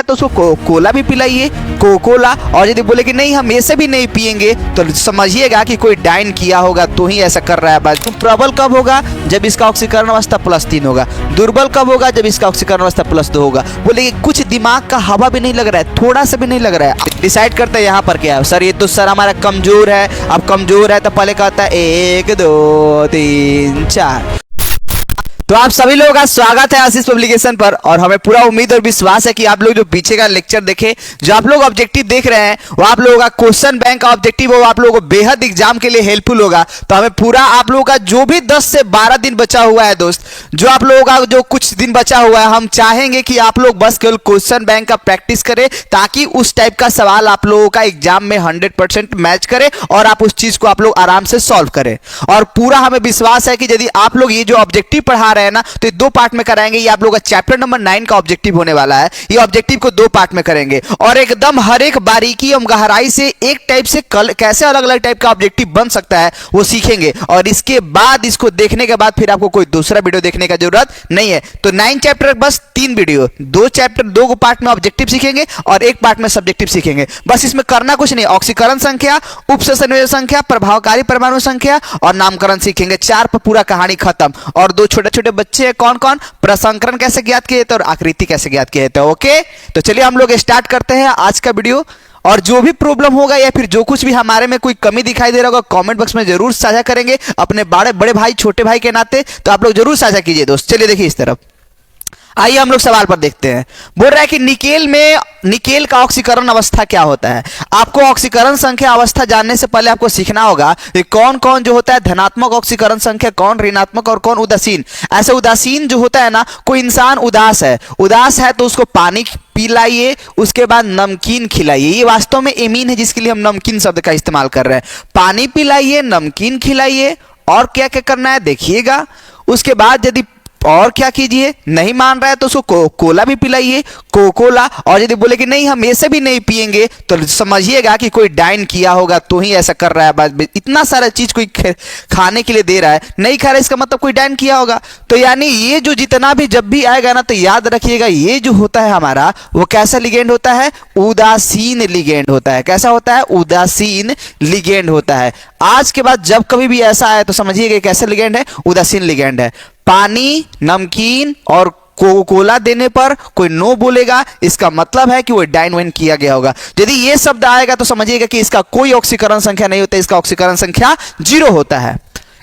तो उसको कोला भी पिलाइए, कोला। और यदि बोले कि नहीं हम ऐसे भी नहीं पिएंगे तो समझिएगा कि कोई डाइन किया होगा तो ही ऐसा कर रहा है। बस प्रबल कब होगा? जब इसका ऑक्सीकरण अवस्था +3 होगा। दुर्बल कब होगा? जब इसका ऑक्सीकरण अवस्था +2 होगा। बोले कुछ दिमाग का हवा भी नहीं लग रहा है, थोड़ा सा भी नहीं लग रहा है। डिसाइड करते हैं यहाँ पर क्या है सर, ये तो सर हमारा कमजोर है। अब कमजोर है तो पहले कहता है 1 2 3 4। तो आप सभी लोगों का स्वागत है आशीष पब्लिकेशन पर। और हमें पूरा उम्मीद और विश्वास है कि आप लोग जो पीछे का लेक्चर देखे, जो आप लोग ऑब्जेक्टिव देख रहे हैं, वो आप लोगों का क्वेश्चन बैंक का ऑब्जेक्टिव वो आप लोगों को बेहद एग्जाम के लिए हेल्पफुल होगा। तो हमें पूरा आप लोगों का जो भी 10 से 12 दिन बचा हुआ है दोस्त, जो आप लोगों का जो कुछ दिन बचा हुआ है, हम चाहेंगे कि आप लोग बस केवल क्वेश्चन बैंक का प्रैक्टिस करें ताकि उस टाइप का सवाल आप लोगों का एग्जाम में 100% मैच करे और आप उस चीज को आप लोग आराम से सॉल्व करें। और पूरा हमें विश्वास है कि यदि आप लोग ये जो ऑब्जेक्टिव पढ़ा रहे हैं ना, तो 2 पार्ट में कराएंगे। ये आप लोगों का चैप्टर नंबर 9 का ऑब्जेक्टिव होने वाला है। ये ऑब्जेक्टिव को 2 पार्ट में करेंगे और एकदम हर एक बारीकी एवं गहराई से एक टाइप से कैसे अलग अलग टाइप का ऑब्जेक्टिव बन सकता है वो सीखेंगे। और इसके बाद इसको देखने के बाद फिर आपको कोई दूसरा वीडियो देखने का जरूरत नहीं है। तो 9 चैप्टर बस 3 वीडियो, 2 चैप्टर 2 पार्ट में ऑब्जेक्टिव सीखेंगे और 1 पार्ट में सब्जेक्टिव सीखेंगे। बस इसमें करना कुछ नहीं, ऑक्सीकरण संख्या, उपसंयोजन संख्या, प्रभावकारी परमाणु संख्या और नामकरण सीखेंगे। 4 पर पूरा कहानी खत्म। और 2 छोटे छोटे बच्चे कौन कौन, प्रसंकरण कैसे ज्ञात किए थे और आकृति कैसे ज्ञात किए थे। ओके, तो चलिए हम लोग स्टार्ट करते हैं आज का वीडियो। और जो भी प्रॉब्लम होगा या फिर जो कुछ भी हमारे में कोई कमी दिखाई दे रहा होगा कमेंट बॉक्स में जरूर साझा करेंगे अपने बड़े भाई छोटे भाई के नाते। तो आप लोग जरूर साझा कीजिए दोस्त। चलिए देखिए इस तरफ, आइए हम लोग सवाल पर देखते हैं। बोल रहा है कि निकेल का ऑक्सीकरण अवस्था क्या होता है। आपको ऑक्सीकरण संख्या अवस्था जानने से पहले आपको सीखना होगा कि कौन कौन जो होता है धनात्मक ऑक्सीकरण संख्या, कौन ऋणात्मक और कौन उदासीन। ऐसे उदासीन जो होता है ना, कोई इंसान उदास है तो उसको पानी पिलाइए, उसके बाद नमकीन खिलाइए। ये वास्तव में एमीन है जिसके लिए हम नमकीन शब्द का इस्तेमाल कर रहे हैं। पानी पिलाइए, नमकीन खिलाइए और क्या क्या करना है देखिएगा। उसके बाद यदि और क्या कीजिए, नहीं मान रहा है तो उसको कोला भी पिलाइए, कोला। और यदि बोले कि नहीं हम ऐसे भी नहीं पिएंगे तो समझिएगा कि कोई डाइन किया होगा तो ही ऐसा कर रहा है। बस इतना सारा चीज कोई खाने के लिए दे रहा है, नहीं खा रहा है इसका मतलब कोई डाइन किया होगा। तो यानी ये जो जितना भी जब भी आएगा ना, तो याद रखिएगा ये जो होता है हमारा वो कैसा लिगेंड होता है, उदासीन लिगेंड होता है। कैसा होता है, उदासीन लिगेंड होता है। आज के बाद जब कभी भी ऐसा आए तो समझिएगा कैसा लिगेंड है, उदासीन लिगेंड है। पानी, नमकीन और कोला देने पर कोई नो बोलेगा, इसका मतलब है कि वो डाइन वाइन किया गया होगा। यदि ये शब्द आएगा तो समझिएगा कि इसका कोई ऑक्सीकरण संख्या नहीं होता, इसका ऑक्सीकरण संख्या 0 होता है।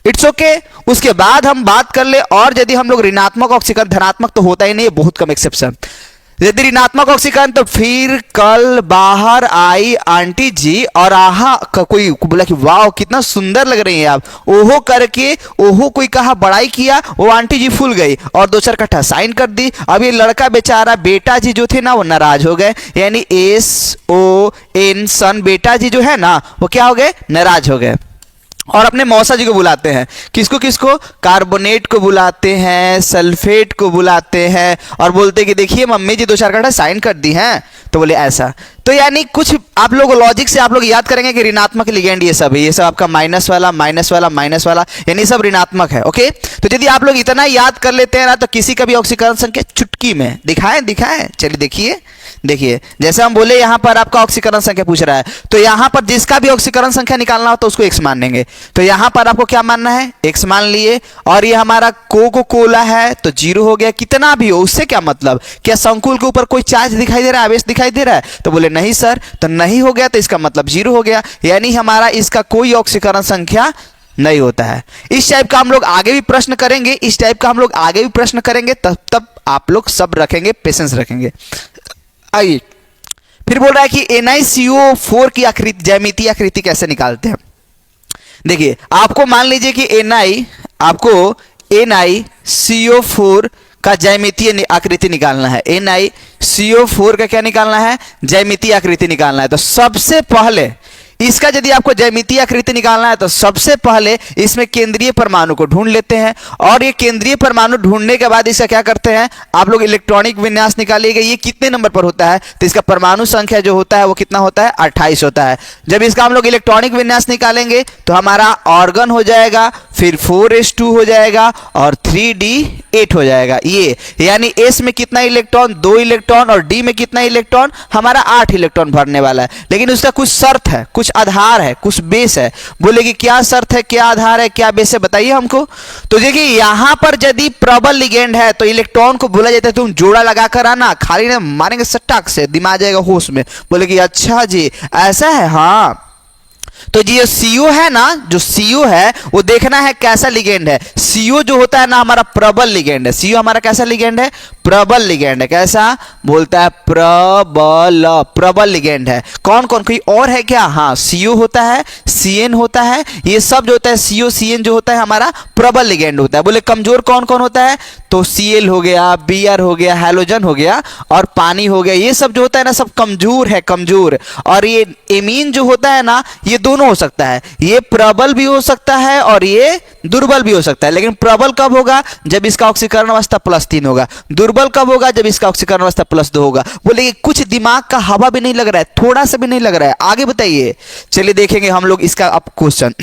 It's okay. उसके बाद हम बात कर ले, और यदि हम लोग ऋणात्मक ऑक्सीकरण, धनात्मक तो होता ही नहीं है, बहुत कम एक्सेप्शन। यदि ऋणात्मक ऑक्सीकरण तो फिर कल बाहर आई आंटी जी और आहा कोई बोला कि वाह कितना सुंदर लग रही हैं आप, ओहो करके ओहो कोई कहा बड़ाई किया, वो आंटी जी फूल गई और 2 कट्ठा साइन कर दी। अब ये लड़का बेचारा बेटा जी जो थे ना वो नाराज हो गए, यानी SON सन बेटा जी जो है ना वो क्या हो गए, नाराज हो गए और अपने मौसा जी को बुलाते हैं। किसको किसको, कार्बोनेट को बुलाते हैं, सल्फेट को बुलाते हैं और बोलते हैं कि देखिए मम्मी जी 2 कट्ठा साइन कर दी हैं। तो बोले ऐसा। तो यानी कुछ आप लोग लॉजिक से आप लोग याद करेंगे कि ऋणात्मक लिगेंड ये सब है, ये सब आपका माइनस वाला यानी सब ऋणात्मक है। ओके, तो यदि आप लोग इतना याद कर लेते हैं ना तो किसी का भी ऑक्सीकरण संख्या चुटकी में दिखाएं। चलिए देखिए जैसे हम बोले यहाँ पर आपका ऑक्सीकरण संख्या पूछ रहा है, तो यहाँ पर जिसका भी ऑक्सीकरण संख्या निकालना हो तो उसको x मान लेंगे। तो यहाँ पर आपको क्या मानना है, x मान लिए। और ये हमारा कोला है तो 0 हो गया। कितना भी हो उससे क्या मतलब, क्या संकुल के ऊपर कोई चार्ज दिखाई दे रहा है, आवेश दिखाई दे रहा है। तो बोले नहीं सर, तो नहीं हो गया तो इसका मतलब 0 हो गया, यानी हमारा इसका कोई ऑक्सीकरण संख्या नहीं होता है। इस टाइप का हम लोग आगे भी प्रश्न करेंगे, तब आप लोग सब रखेंगे, पेशेंस रखेंगे। आइए फिर बोल रहा है कि NiCO4 की आकृति, ज्यामितीय आकृति कैसे निकालते हैं। देखिए आपको मान लीजिए कि NiCO4 का ज्यामितीय आकृति निकालना है। NiCO4 का क्या निकालना है, ज्यामितीय आकृति निकालना है। तो सबसे पहले इसका यदि आपको ज्यामितीय आकृति निकालना है तो सबसे पहले इसमें केंद्रीय परमाणु को ढूंढ लेते हैं। और ये केंद्रीय परमाणु ढूंढने के बाद इसका क्या करते हैं, आप लोग इलेक्ट्रॉनिक विन्यास निकालिएगा। ये कितने नंबर पर होता है, तो इसका परमाणु संख्या जो होता है वो कितना होता है, 28 होता है। जब इसका हम लोग इलेक्ट्रॉनिक विन्यास निकालेंगे तो हमारा ऑर्गन हो जाएगा, फिर 4s2 हो जाएगा और 3d8 हो जाएगा। ये यानी s में कितना इलेक्ट्रॉन, 2 इलेक्ट्रॉन, और d में कितना इलेक्ट्रॉन, हमारा 8 इलेक्ट्रॉन भरने वाला है। लेकिन उसका कुछ शर्त है, कुछ आधार है, कुछ बेस है। बोले कि क्या शर्त है, क्या आधार है, क्या बेस है, बताइए हमको। तो देखिए यहां पर यदि प्रबल लिगेंड है तो इलेक्ट्रॉन को बोला जाता है तुम जोड़ा लगाकर आना, खाली ना मारेंगे सट्टाक से, दिमाग जाएगा होश में। बोले कि अच्छा जी ऐसा है, हाँ। तो ये CO है ना, जो CO है वो देखना है कैसा लिगेंड है। CO जो होता है ना हमारा प्रबल लिगेंड है। CO हमारा कैसा लिगेंड है, प्रबल लिगेंड है। कैसा बोलता है, प्रबल, प्रबल लिगेंड है। कौन कौन, कोई और है क्या? हाँ, CO होता है, CN होता है, ये सब जो होता है CO CN जो होता है हमारा प्रबल लिगेंड होता है। बोले कमजोर कौन कौन होता है, तो Cl हो गया, Br हो गया, हैलोजन हो गया और पानी हो गया। ये सब जो होता है ना सब कमजोर है, कमजोर। और ये एमीन जो होता है ना ये दोनों हो सकता है, ये प्रबल भी हो सकता है और ये दुर्बल भी हो सकता है। लेकिन प्रबल कब होगा, जब इसका ऑक्सीकरण अवस्था +3 होगा। दुर्बल कब होगा, जब इसका ऑक्सीकरण अवस्था +2 होगा। बोले कि कुछ दिमाग का हवा भी नहीं लग रहा है, थोड़ा सा भी नहीं लग रहा है। आगे बताइए, चलिए देखेंगे हम लोग इसका अब क्वेश्चन।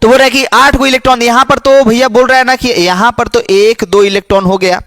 तो बोल रहा है कि 8 को इलेक्ट्रॉन, यहां पर तो भैया बोल रहा है ना कि यहां पर तो 1 2 इलेक्ट्रॉन हो गया,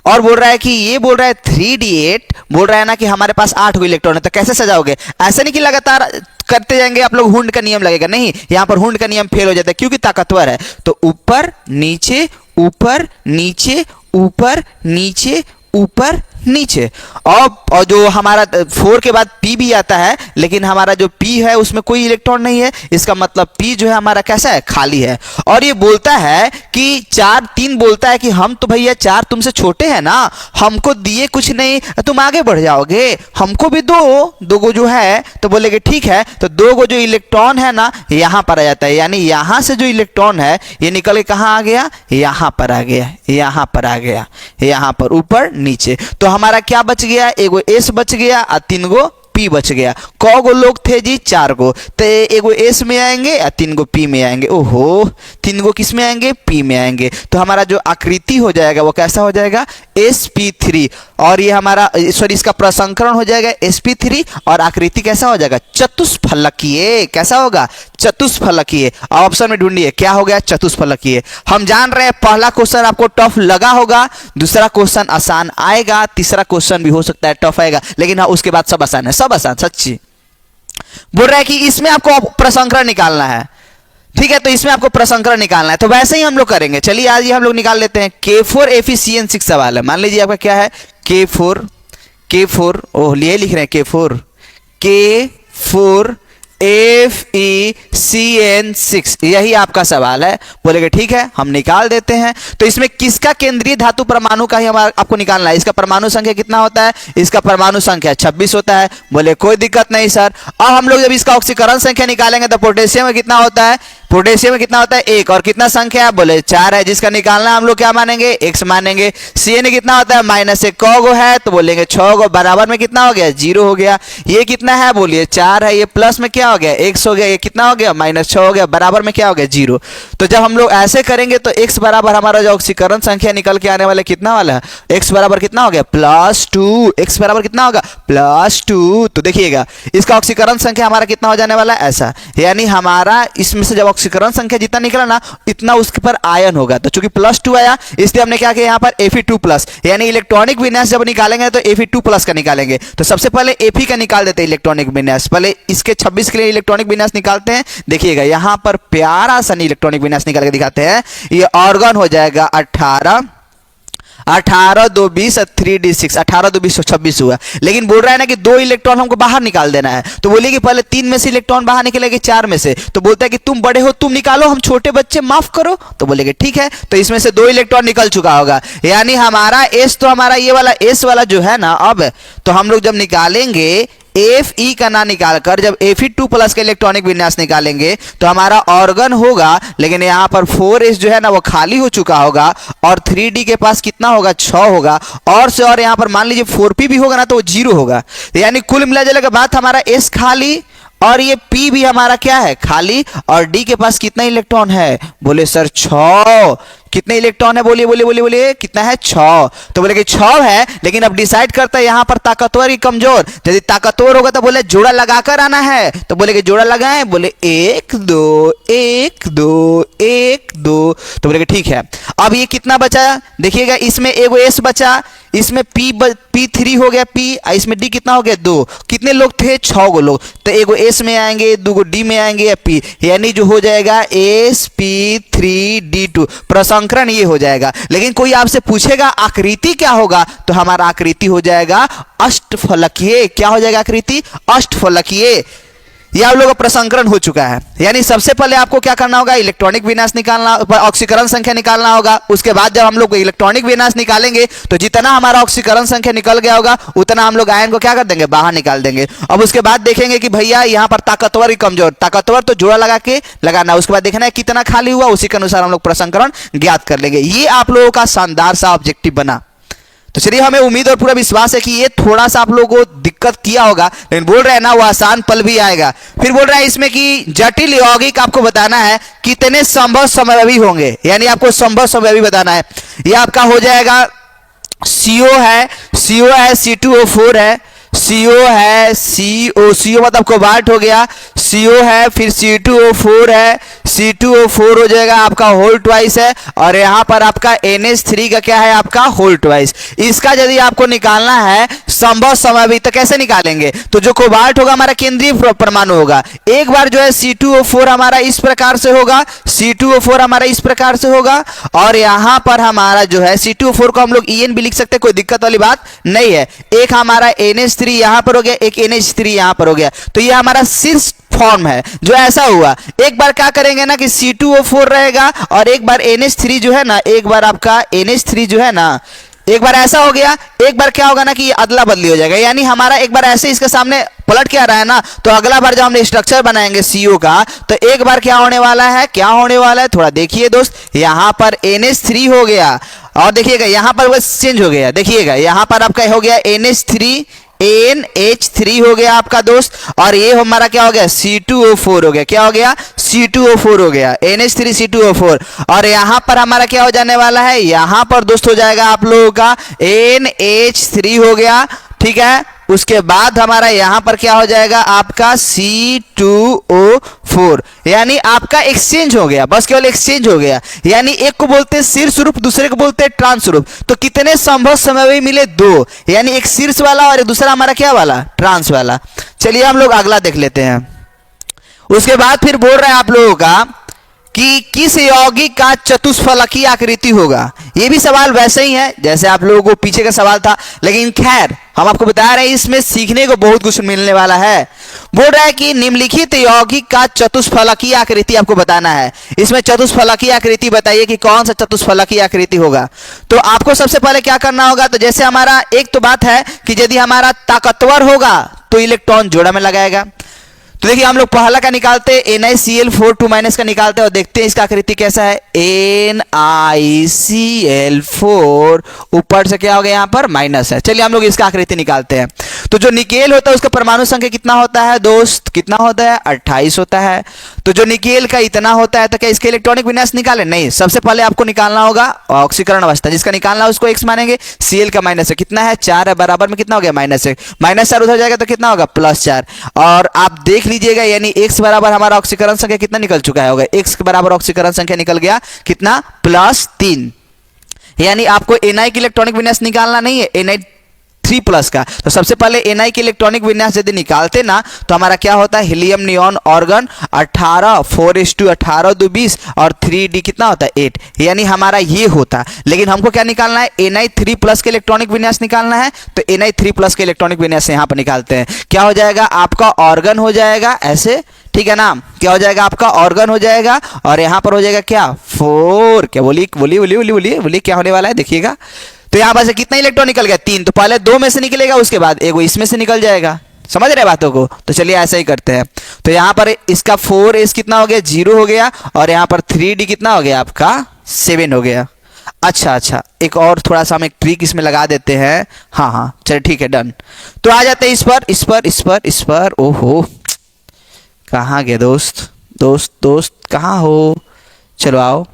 और बोल रहा है कि ये बोल रहा है 3d8, बोल रहा है ना कि हमारे पास 8 को इलेक्ट्रॉन है। तो कैसे सजाओगे? ऐसे नहीं कि लगातार करते जाएंगे आप लोग, हुंड का नियम लगेगा, नहीं, यहां पर हुंड का नियम फेल हो जाता है क्योंकि ताकतवर है। तो ऊपर नीचे, ऊपर नीचे, ऊपर नीचे, ऊपर नीचे। और जो हमारा 4 के बाद P भी आता है, लेकिन हमारा जो P है उसमें कोई इलेक्ट्रॉन नहीं है। इसका मतलब P जो है हमारा कैसा है, खाली है। और ये बोलता है कि 3 बोलता है कि हम तो भैया 4 तुमसे छोटे हैं ना, हमको दिए कुछ नहीं, तुम आगे बढ़ जाओगे, हमको भी दो गो जो है। तो बोलेगे ठीक है, तो 2 गो जो इलेक्ट्रॉन है ना यहां पर आ जाता है, यानी यहां से जो इलेक्ट्रॉन है ये निकल के कहां आ गया, यहां पर आ गया, यहां पर आ गया, यहां पर ऊपर नीचे। तो हमारा क्या बच गया, एगो S बच गया और 3 गो P बच गया। कौ गो लोग थे जी, 4 गो। तो एगो S में आएंगे और 3 गो P में आएंगे। ओहो, 3 गो किस में आएंगे, P में आएंगे। तो हमारा जो आकृति हो जाएगा वो कैसा हो जाएगा, sp3। और ये हमारा सॉरी इसका प्रसंकरण हो जाएगा sp3 और आकृति कैसा हो जाएगा, चतुष्फलकीय। कैसा होगा, चतुष्फलकीय। ऑप्शन में ढूंढिए क्या हो गया, चतुष्फलकीय। हम जान रहे हैं पहला क्वेश्चन आपको टफ लगा होगा, दूसरा क्वेश्चन आसान आएगा, तीसरा क्वेश्चन भी हो सकता है टफ आएगा, लेकिन हाँ उसके बाद सब आसान है, सब आसान। सच्ची बोल रहा है कि इसमें आपको प्रसंकरण निकालना है, ठीक है। तो इसमें आपको प्रसंकरण निकालना है, तो वैसे ही हम लोग करेंगे। चलिए आज ये हम लोग निकाल लेते हैं। K4FeCN6 सवाल है। मान लीजिए आपका क्या है, K4 ओह लिए लिख रहे हैं K4FeCN6, यही आपका सवाल है। बोलेगे ठीक है हम निकाल देते हैं। तो इसमें किसका केंद्रीय धातु परमाणु का ही हमारा आपको निकालना है। इसका परमाणु संख्या कितना होता है, इसका परमाणु संख्या 26 होता है। बोले कोई दिक्कत नहीं सर। अब हम लोग जब इसका ऑक्सीकरण संख्या निकालेंगे तो पोटेशियम में कितना होता है, पोटेशियम में कितना होता है 1, और कितना संख्या है, बोले 4 है, जिसका निकालना हम लोग क्या मानेंगे, x मानेंगे। Cn में कितना होता है -1, कौ गो है, तो बोलेंगे 6 गो, बराबर में कितना हो गया, 0 हो गया। ये कितना है, बोलिए 4 है, ये प्लस में क्या हो गया, x हो गया, ये कितना हो गया -6 हो गया, बराबर में क्या हो गया 0। तो जब हम लोग ऐसे करेंगे तो x बराबर हमारा जो ऑक्सीकरण संख्या निकल के आने वाला कितना वाला है, x बराबर कितना हो गया +2, x बराबर कितना होगा +2। तो देखिएगा इसका ऑक्सीकरण संख्या हमारा कितना हो जाने वाला है ऐसा, यानी हमारा इसमें से जब ऑक्सीकरण संख्या जितना निकला ना इतना उसके पर आयन होगा। तो चूंकि +2 आया इसलिए हमने क्या किया यहाँ पर Fe2+, यानी इलेक्ट्रॉनिक विन्यास जब निकालेंगे तो Fe2+ का निकालेंगे। तो सबसे पहले Fe का निकाल देते हैं इलेक्ट्रॉनिक विन्यास। पहले इसके 26 के लिए इलेक्ट्रॉनिक विन्यास निकालते हैं। देखिएगा यहाँ पर प्यारा सा इलेक्ट्रॉनिक विन्यास निकाल के दिखाते हैं। ये ऑर्गन हो जाएगा 18 2 20 3d6, 18 2 20 26 हुआ। लेकिन बोल रहा है ना कि 2 इलेक्ट्रॉन हमको बाहर निकाल देना है। तो बोलिए कि पहले 3 में से इलेक्ट्रॉन बाहर निकलेंगे 4 में से। तो बोलता है कि तुम बड़े हो तुम निकालो, हम छोटे बच्चे माफ करो। तो बोलेंगे ठीक है। तो इसमें से 2 इलेक्ट्रॉन निकल चुका होगा, यानी हमारा S तो हमारा ये वाला S वाला जो है ना, अब तो हम लोग जब निकालेंगे Fe का ना निकालकर जब Fe2+ का इलेक्ट्रॉनिक विन्यास निकालेंगे तो हमारा ऑर्गन होगा, लेकिन यहाँ पर 4s जो है ना वो खाली हो चुका होगा और 3d के पास कितना होगा 6 होगा, और से और यहाँ पर मान लीजिए 4p भी होगा ना तो वो 0 होगा। यानी कुल मिला जुला के बाद हमारा S खाली और ये P भी हमारा क्या है खाली, और D के पास कितना इलेक्ट्रॉन है, बोले सर 6। कितने इलेक्ट्रॉन है, बोलिए बोलिए बोलिए बोलिए, कितना है 6। तो बोले कि 6 है, लेकिन अब डिसाइड करता है यहां पर ताकतवर की कमजोर। यदि ताकतवर होगा तो बोले जोड़ा लगाकर आना है, तो बोले कि जोड़ा लगाएं, बोले 1 2 1 2 1 2। तो बोले कि ठीक है। अब ये कितना बचा देखिएगा, इसमें एगो एस बचा, इसमें P3 हो गया P, इसमें D कितना हो गया 2। कितने लोग थे, 6 गो लोग, तो एगो S में आएंगे, 2 गो D में आएंगे या P, यानी जो हो जाएगा sp3d2 प्रसंकरण ये हो जाएगा। लेकिन कोई आपसे पूछेगा आकृति क्या होगा, तो हमारा आकृति हो जाएगा अष्टफलकीय। क्या हो जाएगा आकृति, अष्टफलकीय। ये आप लोगों का प्रसंकरण हो चुका है। यानी सबसे पहले आपको क्या करना होगा, इलेक्ट्रॉनिक विन्यास निकालना, ऑक्सीकरण संख्या निकालना होगा। उसके बाद जब हम लोग इलेक्ट्रॉनिक विन्यास निकालेंगे तो जितना हमारा ऑक्सीकरण संख्या निकल गया होगा उतना हम लोग आयन को क्या कर देंगे, बाहर निकाल देंगे। अब उसके बाद देखेंगे कि भैया यहाँ पर ताकतवर की कमजोर, ताकतवर तो जोड़ा लगा के लगाना, उसके बाद देखना है कितना खाली हुआ, उसी के अनुसार हम लोग प्रसंकरण ज्ञात कर लेंगे। ये आप लोगों का शानदार सा ऑब्जेक्टिव बना। तो चलिए, हमें उम्मीद और पूरा विश्वास है कि ये थोड़ा सा आप लोगों को दिक्कत किया होगा, लेकिन बोल रहे हैं ना वो आसान पल भी आएगा। फिर बोल रहा है इसमें कि जटिल यौगिक आपको बताना है कितने संभव समव्ययी होंगे, यानी आपको संभव समव्ययी बताना है। ये आपका हो जाएगा CO है C2O4 है, CO है CO मतलब कोबाल्ट हो गया, CO है, फिर C2O4 है, C2O4 हो जाएगा आपका होल ट्वाइस है, और यहाँ पर आपका NH3 का क्या है, आपका होल ट्वाइस। इसका यदि आपको निकालना है संभव समव्ययी तो कैसे निकालेंगे, तो जो कोबाल्ट होगा हमारा केंद्रीय परमाणु होगा, एक बार जो है C2O4 हमारा इस प्रकार से होगा, C2O4 हमारा इस प्रकार से होगा, और यहाँ पर हमारा जो है C2O4 को हम लोग EN भी लिख सकते हैं, कोई दिक्कत वाली बात नहीं है। एक हमारा NH3 यहां पर हो गया, एक NH3 यहां पर हो गया, तो ये हमारा शीर्ष फॉर्म है जो ऐसा हुआ। एक बार क्या करेंगे ना कि C2O4 रहेगा, और एक बार NH3 जो है ना, एक बार आपका NH3 जो है ना, एक बार ऐसा हो गया, एक बार क्या होगा ना कि अदला बदली हो जाएगा। यानी हमारा एक बार ऐसे इसके सामने पलट के आ रहा है ना, तो अगला बार जब हम स्ट्रक्चर बनाएंगे CO का, तो एक बार क्या होने वाला है, क्या होने वाला है, थोड़ा देखिए दोस्त, यहां पर NH3 हो गया, और देखिएगा यहां पर बस चेंज हो गया, देखिएगा यहां पर आपका हो गया NH3 NH3 हो गया आपका दोस्त, और ये हमारा क्या हो गया, C2O4 हो गया। क्या हो गया, C2O4 हो गया, NH3 C2O4, और यहां पर हमारा क्या हो जाने वाला है, यहां पर दोस्त हो जाएगा आप लोगों का NH3 हो गया, ठीक है। उसके बाद हमारा यहां पर क्या हो जाएगा, आपका C2O4, यानी आपका एक्सचेंज हो गया, बस केवल एक्सचेंज हो गया। यानी एक को बोलते हैं शीर्ष रूप, दूसरे को बोलते हैं ट्रांस रूप। तो कितने संभव समव्ययी मिले, 2, यानी एक शीर्ष वाला और एक दूसरा हमारा क्या वाला, ट्रांस वाला। चलिए हम लोग अगला देख लेते हैं। उसके बाद फिर बोल रहे हैं आप लोगों का कि किस यौगिक का चतुष्फलकीय आकृति होगा। ये भी सवाल वैसे ही है जैसे आप लोगों को पीछे का सवाल था, लेकिन खैर हम आपको बता रहे हैं इसमें सीखने को बहुत कुछ मिलने वाला है। बोल रहा है कि निम्नलिखित यौगिक का चतुष्फलकीय आकृति आपको बताना है। इसमें चतुष्फलकीय आकृति बताइए कि कौन सा चतुष्फलकीय आकृति होगा। तो आपको सबसे पहले क्या करना होगा, तो जैसे हमारा एक तो बात है कि यदि हमारा ताकतवर होगा तो इलेक्ट्रॉन जोड़ा में लगाएगा। तो देखिए हम लोग पहला का निकालते हैं, NiCl4 2 माइनस का निकालते हैं और देखते हैं इसका आकृति कैसा है, NiCl4 ऊपर से क्या हो गया, यहाँ पर माइनस है। चलिए हम लोग इसका आकृति निकालते हैं। तो जो निकेल होता है उसका परमाणु संख्या कितना होता है दोस्त, कितना होता है, 28 होता है। तो जो निकेल का इतना होता है, तो क्या इसके इलेक्ट्रॉनिक विन्यास निकाले, नहीं, सबसे पहले आपको निकालना होगा ऑक्सीकरण अवस्था, जिसका निकालना है उसको x मानेंगे। Cl का माइनस है, कितना है, 4 है, बराबर में कितना हो गया, -1, -4 उधर जाएगा तो कितना होगा, +4। और आप देख लीजिएगा, यानी x बराबर हमारा ऑक्सीकरण संख्या कितना निकल चुका है, होगा x के बराबर ऑक्सीकरण संख्या निकल गया कितना, +3। यानी आपको Na की इलेक्ट्रॉनिक विन्यास निकालना नहीं है, Na3+ का। तो सबसे पहले Na की इलेक्ट्रॉनिक विन्यास यदि निकालते ना, तो हमारा क्या होता है, हीलियम नियॉन ऑर्गन 18 4:18 2 20 और 3D कितना होता है, 8, यानी हमारा ये होता। लेकिन हमको क्या निकालना है, Na3+ के इलेक्ट्रॉनिक विन्यास निकालना है। तो Na3+ के इलेक्ट्रॉनिक विन्यास यहाँ पर निकालते हैं। क्या हो जाएगा, आपका ऑर्गन हो जाएगा ऐसे, ठीक है ना, क्या हो जाएगा, आपका ऑर्गन हो जाएगा, और यहां पर हो जाएगा क्या, 4, क्या बोलिए बोलिए बोलिए बोलिए बोलिए बोलिए क्या होने वाला है, देखिएगा। तो यहां पर से कितना इलेक्ट्रॉन निकल गया, 3। तो पहले 2 में से निकलेगा, उसके बाद एगो इसमें से निकल जाएगा। समझ रहे बातों को, तो चलिए ऐसा ही करते हैं। तो यहां पर इसका 4s कितना हो गया, 0 हो गया, और यहां पर 3d कितना हो गया, आपका 7 हो गया। अच्छा, एक और थोड़ा सा हम एक ट्रिक इसमें लगा देते हैं। हाँ चलिए ठीक है, डन। तो आ जाते हैं इस पर। ओहो, कहाँ गए दोस्त कहाँ हो, चलो आओ।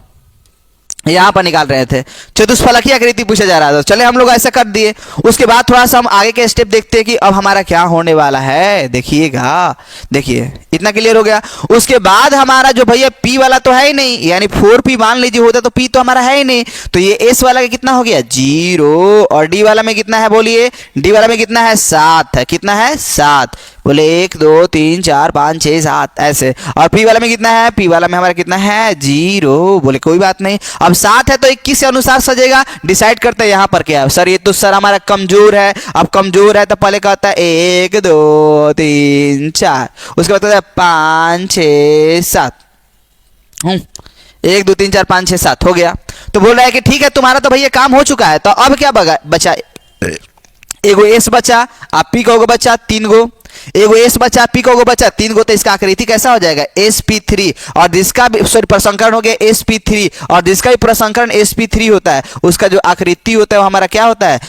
यहाँ पर निकाल रहे थे, चतुष्फलकीय आकृति पूछा जा रहा था। चले हम लोग ऐसा कर दिए। उसके बाद थोड़ा सा हम आगे के स्टेप देखते हैं कि अब हमारा क्या होने वाला है। देखिएगा, देखिए इतना क्लियर हो गया। उसके बाद हमारा जो भैया पी वाला तो है ही नहीं, यानी 4p मान लीजिए होता तो पी तो हमारा है ही नहीं, तो ये एस वाला का कितना हो गया 0, और डी वाला में कितना है बोलिए, डी वाला में कितना है 7 है, कितना है 7, बोले 1 2 3 4 5 6 7 ऐसे। और पी वाला में कितना है, पी वाला में हमारा कितना है 0, बोले कोई बात नहीं। अब 7 है तो 21 के अनुसार सजेगा, डिसाइड करते हैं यहाँ पर क्या है। सर ये तो सर हमारा कमजोर है, अब कमजोर है तो पहले कहता है 1 2 3 4, उसके बाद कहता है 5 6 7, 1 2 3 4 5 6 7 हो गया। तो बोल रहा है कि ठीक है तुम्हारा तो भैया काम हो चुका है, तो अब क्या बचा, एगो एस बचा, आप पी को बचा 3 गो, एगो एस बचा पी को बचा 3 गो, तो इसका आकृति कैसा हो जाएगा sp3, और जिसका भी सॉरी प्रसंकरण हो गया sp3, और जिसका भी प्रसंकरण sp3 होता है उसका जो आकृति होता है वो हमारा क्या होता है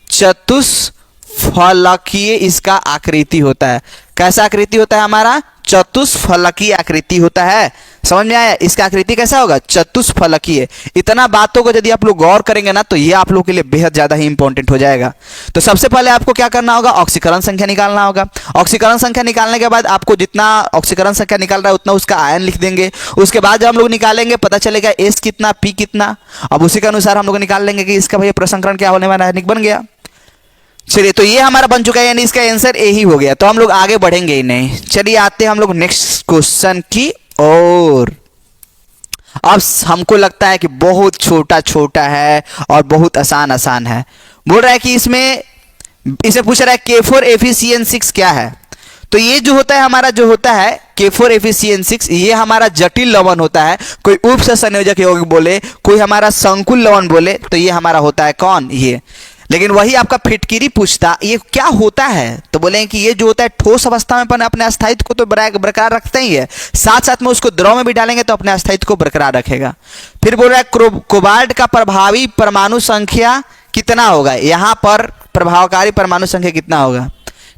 चतुष्फलकीय इसका आकृति होता है। कैसा आकृति होता है हमारा, चतुष्फलकीय आकृति होता है। समझ में आया, इसका आकृति कैसा होगा चतुष्फलकीय। इतना बातों को यदि आप लोग गौर करेंगे ना तो ये आप लोगों के लिए बेहद ज्यादा ही इंपॉर्टेंट हो जाएगा। तो सबसे पहले आपको क्या करना होगा, ऑक्सीकरण संख्या निकालना होगा। ऑक्सीकरण संख्या निकालने के बाद आपको जितना ऑक्सीकरण संख्या निकाल रहा है उतना उसका आयन लिख देंगे। उसके बाद जब हम लोग निकालेंगे पता चलेगा एस कितना पी कितना, अब उसी के अनुसार हम लोग निकाल लेंगे कि इसका भैया प्रसंकरण क्या होने वाला है, बन गया। चलिए तो ये हमारा बन चुका है, यानी इसका आंसर ए ही हो गया, तो हम लोग आगे बढ़ेंगे ही नहीं। चलिए आते हैं हम लोग नेक्स्ट क्वेश्चन की ओर। अब हमको लगता है कि बहुत छोटा छोटा है और बहुत आसान आसान है। बोल रहा है कि इसमें इसे पूछ रहा है K4FeCN6 क्या है। तो ये जो होता है हमारा जो होता है K4FeCN6 ये हमारा जटिल लवण होता है। कोई उप संयोजक यौगिक बोले, कोई हमारा संकुल लवण बोले, तो ये हमारा होता है कौन, ये। लेकिन वही आपका फिटकिरी पूछता ये क्या होता है, तो बोले कि ये जो होता है ठोस अवस्था में अपने अस्थायित्व को तो बरकरार रखता ही है, साथ साथ में उसको द्रव में भी डालेंगे तो अपने अस्थायित्व को बरकरार रखेगा। फिर बोल रहा है कोबाल्ट का प्रभावी परमाणु संख्या कितना होगा, यहां पर प्रभावकारी परमाणु संख्या कितना होगा,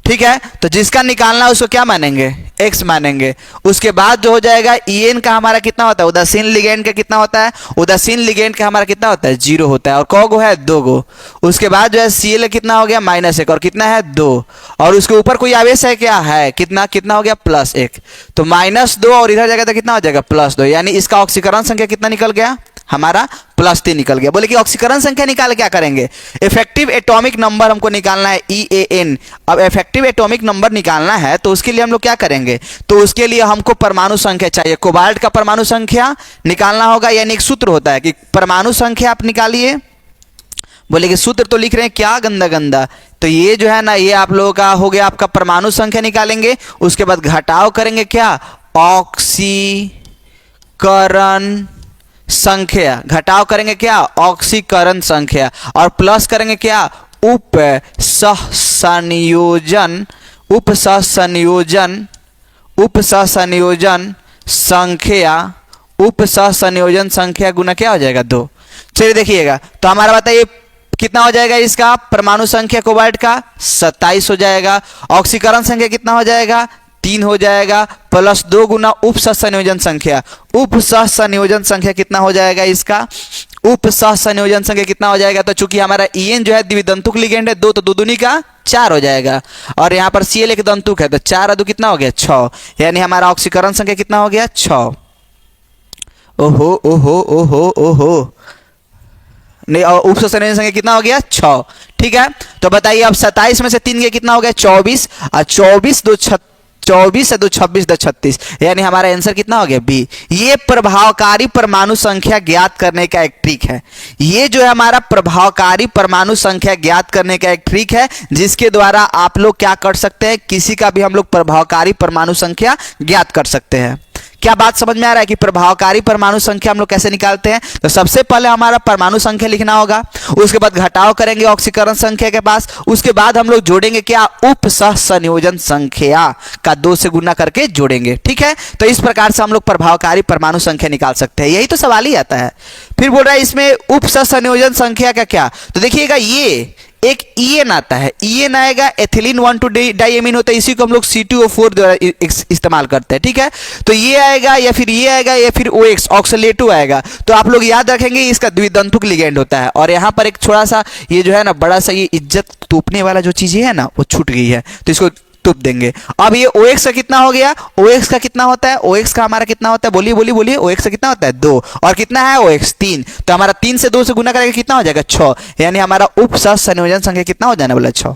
ठीक है। तो जिसका निकालना है उसको क्या मानेंगे, x मानेंगे। उसके बाद जो हो जाएगा En का हमारा कितना होता है, उदासीन लिगेंड का कितना होता है, उदासीन लिगेंड का हमारा कितना होता है 0 होता है, और कौ गो है 2 गो। उसके बाद जो है Cl कितना हो गया -1, और कितना है 2, और उसके ऊपर कोई आवेश है क्या है, कितना कितना हो गया +1, तो -2 और इधर जाएगा तो कितना हो जाएगा +2, यानी इसका ऑक्सीकरण संख्या कितना निकल गया हमारा +3 निकल गया। बोले कि ऑक्सीकरण संख्या निकाल क्या करेंगे, इफेक्टिव एटॉमिक नंबर हमको निकालना है EAN। अब इफेक्टिव एटॉमिक नंबर निकालना है तो उसके लिए हम लोग क्या करेंगे, तो उसके लिए हमको परमाणु संख्या चाहिए। कोबाल्ट का परमाणु संख्या निकालना होगा, यानी एक सूत्र होता है कि परमाणु संख्या आप निकालिए। बोले कि सूत्र तो लिख रहे हैं क्या गंदा गंदा, तो ये जो है ना ये आप लोगों का हो गया आपका परमाणु संख्या निकालेंगे। उसके बाद घटाव करेंगे क्या, ऑक्सीकरण संख्या, घटाव करेंगे क्या ऑक्सीकरण संख्या, और प्लस करेंगे क्या उप सहसंयोजन संख्या, उप सहसंयोजन संख्या गुना क्या हो जाएगा 2। चलिए देखिएगा, तो हमारा बताइए कितना हो जाएगा, इसका परमाणु संख्या कोबाल्ट का 27 हो जाएगा, ऑक्सीकरण संख्या कितना हो जाएगा 3 हो जाएगा, +2 गुना उप सहसंयोजन संख्या, उप सहसंयोजन संख्या कितना हो जाएगा, इसका उप सहसंयोजन संख्या कितना हो जाएगा। तो चूंकि हमारा EN जो है द्विदंतुक लिगेंड है 2, तो 2 दूनी का 4 हो जाएगा, और यहाँ पर Cl एक दंतुक है तो 4 2 कितना हो गया 6, यानी हमारा ऑक्सीकरण संख्या कितना हो गया 6। ओहो ओहो ओहो ओहो, नहीं उप सहसंयोजन संख्या कितना हो गया 6, ठीक है। तो बताइए अब 27 में से 3 गया कितना हो गया 24, और 24 2 26 2 36, यानी हमारा आंसर कितना हो गया B। ये प्रभावकारी परमाणु संख्या ज्ञात करने का एक ट्रिक है, ये जो है हमारा प्रभावकारी परमाणु संख्या ज्ञात करने का एक ट्रिक है, जिसके द्वारा आप लोग क्या कर सकते हैं, किसी का भी हम लोग प्रभावकारी परमाणु संख्या ज्ञात कर सकते हैं। क्या बात समझ में आ रहा है कि प्रभावकारी परमाणु संख्या हम लोग कैसे निकालते हैं। तो सबसे पहले हमारा परमाणु संख्या लिखना होगा, उसके बाद घटाव करेंगे ऑक्सीकरण संख्या के पास, उसके बाद हम लोग जोड़ेंगे क्या उप सहसंयोजन संख्या का 2 से गुना करके जोड़ेंगे, ठीक है। तो इस प्रकार से हम लोग प्रभावकारी परमाणु संख्या निकाल सकते हैं, यही तो सवाल ही आता है। फिर बोल रहा है इसमें उप सहसंयोजन संख्या का क्या, तो देखिएगा एक ईएन आता है, ईएन आएगा, एथिलीन 1,2 डाइएमीन होता है, इसी को हम लोग C2O4 द्वारा इस्तेमाल करते हैं, ठीक है। तो ये आएगा या फिर ये आएगा या फिर OX ऑक्सलेटो आएगा। तो आप लोग याद रखेंगे इसका द्विदंतुक लिगेंड होता है। और यहाँ पर एक थोड़ा सा ये जो है ना बड़ा सा ये इज्जत तोपने वाला जो चीज है ना वो छूट गई है, तो इसको तुप देंगे। अब ये OX का कितना हो गया, OX का कितना होता है, OX का हमारा कितना होता है, बोलिए बोलिए बोलिए, OX का कितना होता है 2, और कितना है OX 3, तो हमारा 3 से 2 से गुना करेंगे कितना हो जाएगा 6, यानी हमारा उप संयोजन संख्या कितना हो जाना बोला 6।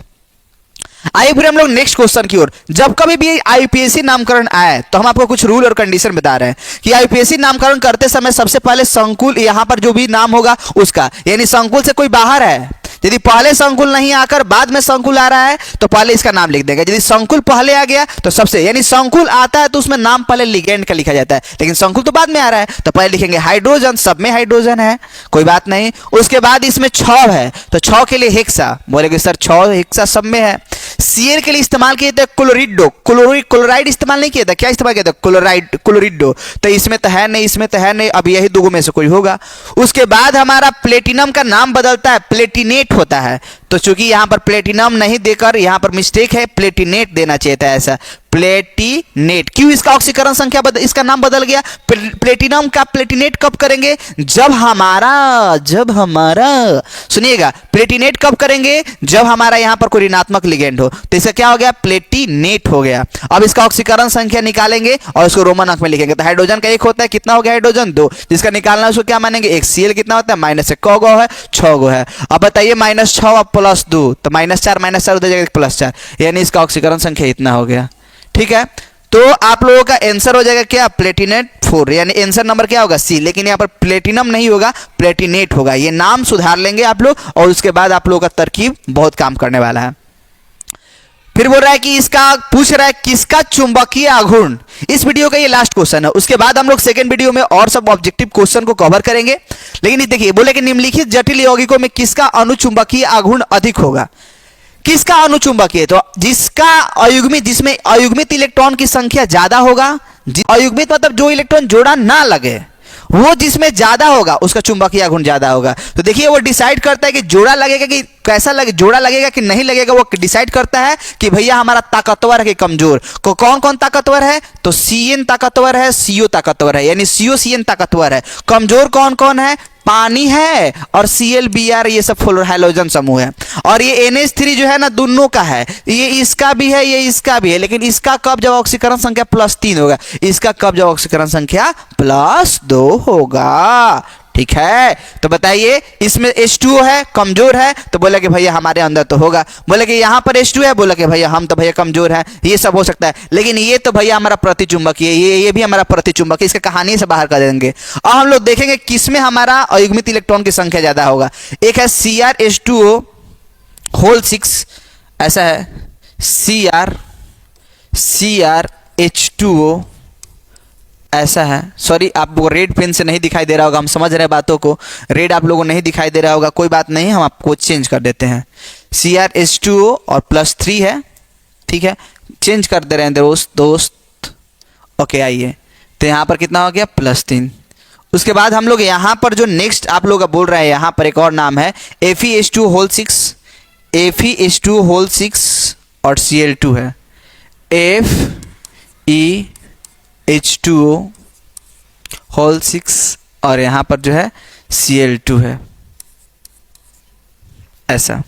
आइए फिर हम लोग नेक्स्ट क्वेश्चन की ओर। जब कभी भी आईपीएससी नामकरण आए तो हम आपको कुछ रूल और कंडीशन बता रहे हैं कि आईपीएससी नामकरण करते समय सबसे पहले संकुल, यहां पर जो भी नाम होगा उसका, यानी संकुल से कोई बाहर है, यदि पहले संकुल नहीं आकर बाद में संकुल आ रहा है तो पहले इसका नाम लिख देंगे। यदि संकुल पहले आ गया तो सबसे, यानी संकुल आता है तो उसमें नाम पहले लिगेंड का लिखा जाता है, लेकिन संकुल तो बाद में आ रहा है तो पहले लिखेंगे हाइड्रोजन, सब में हाइड्रोजन है, कोई बात नहीं। उसके बाद इसमें 6 है तो 6 के लिए हेक्सा, बोलेगे सर 6 हेक्सा सब में है। सीएल के लिए इस्तेमाल किए थे क्लोरिडो, क्लोराइड इस्तेमाल नहीं किया था, क्या इस्तेमाल किया था क्लोराइड, क्लोरिडो, तो इसमें तो है नहीं, इसमें तो है नहीं, अब यही दो में से कोई होगा। उसके बाद हमारा प्लेटिनम का नाम बदलता है, प्लेटिनेट होता है, तो चूंकि यहां पर प्लेटिनम नहीं देकर यहां पर मिस्टेक है, प्लेटिनेट देना चाहिए था ऐसा, प्लेटिनेट। क्यों इसका ऑक्सीकरण संख्या इसका नाम बदल गया, प्लेटिनम का प्लेटिनेट कब करेंगे, जब हमारा सुनिएगा, प्लेटिनेट कब करेंगे, जब हमारा यहां पर कोई ऋणात्मक लिगेंड हो, तो इसका क्या हो गया, प्लेटिनेट हो गया। अब इसका ऑक्सीकरण संख्या निकालेंगे और उसको रोमन अंक में लिखेंगे। तो हाइड्रोजन का 1 होता है, कितना हो गया हाइड्रोजन 2, जिसका निकालना है उसको क्या मानेंगे, एक सीएल कितना होता है -1 गो है, 6 गो है। अब बताइए -6 और +2 तो -4 उधर जाएगा +4, यानी इसका ऑक्सीकरण संख्या इतना हो गया, ठीक है। तो आप लोगों का आंसर हो जाएगा क्या, प्लेटिनेट 4, यानी आंसर नंबर क्या होगा C, लेकिन यहां पर प्लेटिनम नहीं होगा, प्लेटिनेट होगा। ये नाम सुधार लेंगे आप लोग और उसके बाद आप लोगों का तरकीब बहुत काम करने वाला है। फिर बोल रहा है कि इसका पूछ रहा है किसका चुंबकीय आघूर्ण, इस वीडियो का ये लास्ट क्वेश्चन है। उसके बाद हम लोग सेकंड वीडियो में और सब ऑब्जेक्टिव क्वेश्चन को कवर करेंगे। लेकिन देखिए बोले कि निम्नलिखित जटिल यौगिकों में किसका अनुचुंबकीय आघूर्ण अधिक होगा, किसका अनुचुंबकीय, तो जिसका अयुग्मित, जिसमें अयुग्मित इलेक्ट्रॉन की संख्या ज्यादा होगा, अयुग्मित मतलब जो इलेक्ट्रॉन जोड़ा ना लगे, वो जिसमें ज्यादा होगा उसका चुंबकीय आघूर्ण ज्यादा होगा। तो देखिए वो डिसाइड करता है कि जोड़ा लगेगा कि कैसा लगे, जोड़ा लगेगा कि नहीं लगेगा, वो डिसाइड करता है कि भैया हमारा ताकतवर है कि कमजोर। कौन कौन ताकतवर है, तो CN ताकतवर है, CO ताकतवर है, यानी CO CN ताकतवर है। कमजोर कौन कौन है, पानी है और Cl Br, ये सब फुल हैलोजन समूह है। और ये NH3 जो है ना दोनों का है, ये इसका भी है ये इसका भी है, लेकिन इसका कब जब ऑक्सीकरण संख्या +3 होगा, इसका कब जब ऑक्सीकरण संख्या +2 होगा, ठीक है। तो बताइए इसमें H2O है, कमजोर है, तो बोला कि भैया हमारे अंदर तो होगा। बोले कि यहां पर H2 है, बोला कि भैया हम तो भैया कमजोर है, ये सब हो सकता है, लेकिन ये तो भैया हमारा प्रतिचुंबकीय, ये भी हमारा प्रतिचुंबकीय, इसका कहानी से बाहर कर देंगे। अब हम लोग देखेंगे किसमें हमारा अयुग्मित इलेक्ट्रॉन की संख्या ज्यादा होगा। एक है CrH2O6, ऐसा है CrH2O, ऐसा है। सॉरी आपको रेड पेन से नहीं दिखाई दे रहा होगा, हम समझ रहे हैं बातों को, रेड आप लोगों को नहीं दिखाई दे रहा होगा, कोई बात नहीं, हम आपको चेंज कर देते हैं। CrH2O और +3 है, ठीक है, चेंज कर दे रहे हैं दोस्त। ओके आइए, तो यहाँ पर कितना हो गया +3। उसके बाद हम लोग यहाँ पर जो नेक्स्ट आप लोग बोल रहे हैं, यहाँ पर एक और नाम है FeH2O6, FeH2O6 और Cl2 है, FeH2O6 और यहाँ पर जो है Cl2 है, ऐसा।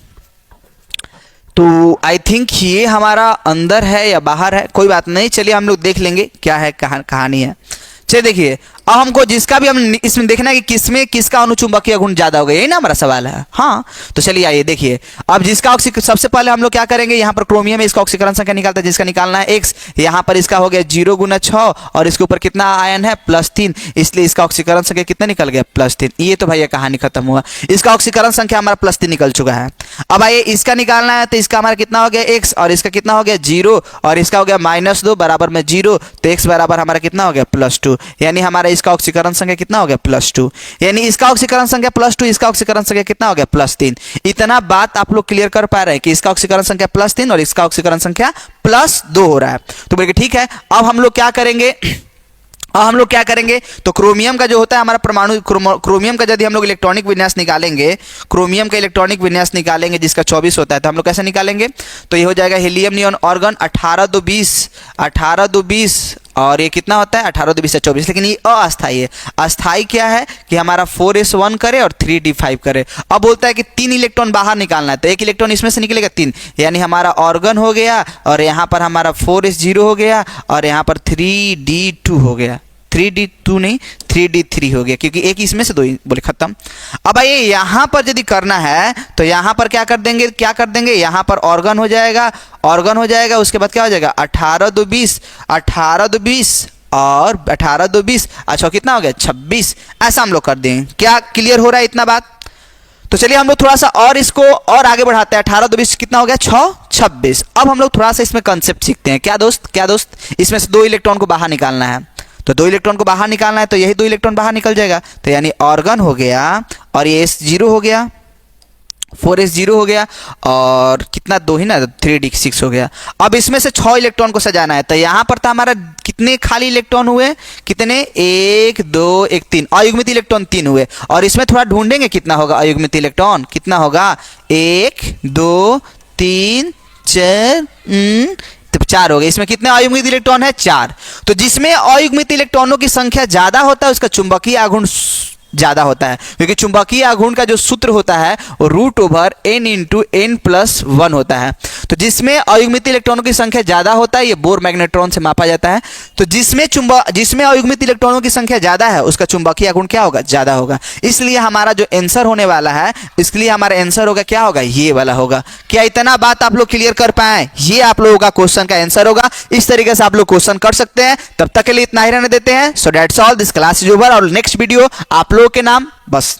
तो आई थिंक ये हमारा अंदर है या बाहर है, कोई बात नहीं, चलिए हम लोग देख लेंगे क्या है कहानी है। चलिए देखिए, अब हमको जिसका भी हम इसमें देखना है कि किसमें किसका अनुचुंबकीय गुण ज्यादा होगा, यही ना हमारा सवाल है। हाँ तो चलिए आइए देखिए, अब जिसका सबसे पहले हम लोग क्या करेंगे, यहाँ पर क्रोमियम में इसका ऑक्सीकरण संख्या निकालता है, जिसका निकालना है X, यहाँ पर इसका हो गया 0 × 6 और इसके ऊपर कितना आयन है +3, इसलिए इसका ऑक्सीकरण संख्या कितना निकल गया +3। ये तो भैया कहानी खत्म हुआ, इसका ऑक्सीकरण संख्या हमारा +3 निकल चुका है। अब आइए इसका निकालना है, तो इसका हमारा कितना हो गया X और इसका कितना हो गया 0 और इसका हो गया -2 बराबर में 0, तो X बराबर हमारा कितना हो गया +2, यानी हमारा इसका ऑक्सीकरण संख्या कितना हो गया +2, यानी इसका ऑक्सीकरण संख्या +2, इसका ऑक्सीकरण संख्या कितना हो गया +3। इतना बात आप लोग क्लियर कर पा रहे हैं कि इसका ऑक्सीकरण संख्या +3 और इसका ऑक्सीकरण संख्या +2 हो रहा है। तो बोलिए ठीक है, अब हम लोग क्या करेंगे, अब हम लोग क्या करेंगे, तो क्रोमियम का जो होता है हमारा परमाणु क्रोमियम का यदि हम लोग इलेक्ट्रॉनिक विन्यास निकालेंगे, क्रोमियम का इलेक्ट्रॉनिक विन्यास निकालेंगे जिसका 24 होता है, तो हम लोग कैसे निकालेंगे, तो ये हो जाएगा हीलियम नियॉन ऑर्गन 18 2 20 और ये कितना होता है 18 2 20 24, लेकिन ये अस्थाई है। अस्थाई क्या है कि हमारा 4s1 करे और 3d5 करे। अब बोलता है कि 3 इलेक्ट्रॉन बाहर निकालना है, तो एक इलेक्ट्रॉन इसमें से निकलेगा 3, यानी हमारा ऑर्गन हो गया और यहाँ पर हमारा 4s0 हो गया और यहाँ पर 3d2 हो गया, 3d2 नहीं 3d3 हो गया, क्योंकि एक इसमें से 2 बोले खत्म। अब आइए यहाँ पर यदि करना है तो यहाँ पर क्या कर देंगे, यहाँ पर ऑर्गन हो जाएगा, उसके बाद क्या हो जाएगा 18 2 20 और 18 2 20, अच्छा कितना हो गया 26, ऐसा हम लोग कर देंगे। क्या क्लियर हो रहा है इतना बात? तो चलिए हम लोग थोड़ा सा और इसको और आगे बढ़ाते हैं। 18 2 20 कितना हो गया 6 26। अब हम लोग थोड़ा सा इसमें कंसेप्ट सीखते हैं। क्या दोस्त, इसमें से 2 इलेक्ट्रॉन को बाहर निकालना है, तो 2 इलेक्ट्रॉन को बाहर निकालना है, तो यही 2 इलेक्ट्रॉन बाहर निकल जाएगा, तो यानी ऑर्गन हो गया और ये s0 हो गया, 4s0 हो गया और कितना 2 ही ना 3d6 हो गया। अब इसमें से 6 इलेक्ट्रॉन को सजाना है, तो यहाँ पर था हमारा कितने खाली इलेक्ट्रॉन हुए, कितने 1 2 1 3 अयुग्मित इलेक्ट्रॉन 3 हुए, और इसमें थोड़ा ढूंढेंगे कितना होगा अयुग्मित इलेक्ट्रॉन, कितना होगा 1 2 3 4 हो गए। इसमें कितने अयुग्मित इलेक्ट्रॉन है 4। तो जिसमें अयुग्मित इलेक्ट्रॉनों की संख्या ज्यादा होता है उसका चुंबकीय आघूर्ण ज्यादा होता है, क्योंकि चुंबकीय आघूर्ण का जो सूत्र होता है वो √n × n+1 होता है। तो जिसमें अयुग्मित इलेक्ट्रॉनों की संख्या ज्यादा होता है, ये बोर मैग्नेट्रॉन से मापा जाता है, तो जिसमें अयुग्मित इलेक्ट्रॉनों की संख्या ज्यादा है उसका चुंबकीय आघूर्ण क्या होगा, ज्यादा होगा। इसलिए हमारा जो आंसर होने वाला है, इसलिए हमारा आंसर होगा क्या होगा, ये वाला होगा। क्या इतना बात आप लोग क्लियर कर पाए? ये आप लोगों का क्वेश्चन का आंसर होगा। इस तरीके से आप लोग क्वेश्चन कर सकते हैं। तब तक के लिए इतना ही रहने देते हैं। So that's all, this class is over. और नेक्स्ट वीडियो आप लोगों के नाम बस